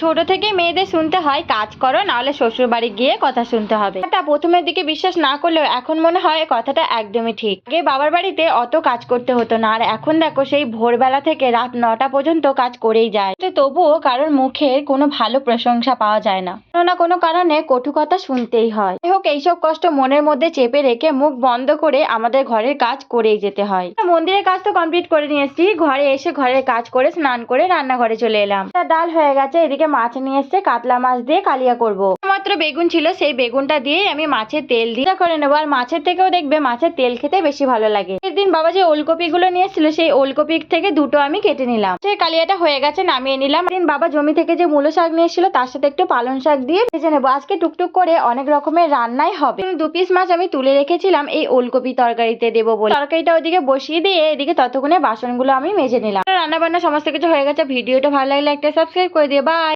ছোট থেকে মেয়েদের শুনতে হয় কাজ করো, নাহলে শ্বশুর বাড়ি গিয়ে কথা শুনতে হবে। এটা প্রথমের দিকে বিশ্বাস না করলেও এখন মনে হয় কথাটা একদমই ঠিক। আগে বাবার বাড়িতে অত কাজ করতে হতো না, আর এখন দেখো সেই ভোরবেলা থেকে রাত 9টা পর্যন্ত কাজ করেই যায়, তবুও কারোর মুখের কোনো ভালো প্রশংসা পাওয়া যায় না, কোনো না কোনো কারণে কটু কথা শুনতেই হয়। যাই হোক, এইসব কষ্ট মনের মধ্যে চেপে রেখে মুখ বন্ধ করে আমাদের ঘরের কাজ করেই যেতে হয়। মন্দিরের কাজ তো কমপ্লিট করে নিয়ে এসেছি, ঘরে এসে ঘরের কাজ করে স্নান করে রান্নাঘরে চলে এলাম। ডাল হয়ে গেছে, এদিকে মাছ নিয়ে এসছে, কাতলা মাছ দিয়ে কালিয়া করব। মাত্র বেগুন ছিল, সেই বেগুনটা দিয়ে আমি মাছের তেল দিয়ে করে নেবো। আর মাছের থেকেও দেখবে মাছের তেল খেতে বেশি ভালো লাগে। এর বাবা যে ওলকপি গুলো নিয়ে এসেছিল, সেই ওলকপি থেকে দুটো আমি কেটে নিলাম। সেই কালিয়াটা হয়ে গেছে, নামিয়ে নিলাম। বাবা জমি থেকে যে মূলো শাক নিয়ে এসেছিল, তার সাথে একটু পালং শাক দিয়ে ভেজে নেবো। আজকে টুকটুক করে অনেক রকমের রান্নাই হবে। 2 পিস মাছ আমি তুলে রেখেছিলাম এই ওলকপি তরকারিতে দেবো বলে। তরকারিটা ওদিকে বসিয়ে দিয়ে এদিকে ততক্ষণে বাসনগুলো আমি মেজে নিলাম। রান্না বান্না সমস্ত কিছু হয়ে গেছে। ভিডিওটা ভালো লাগলে একটা সাবস্ক্রাইব করে দিয়ে বাই।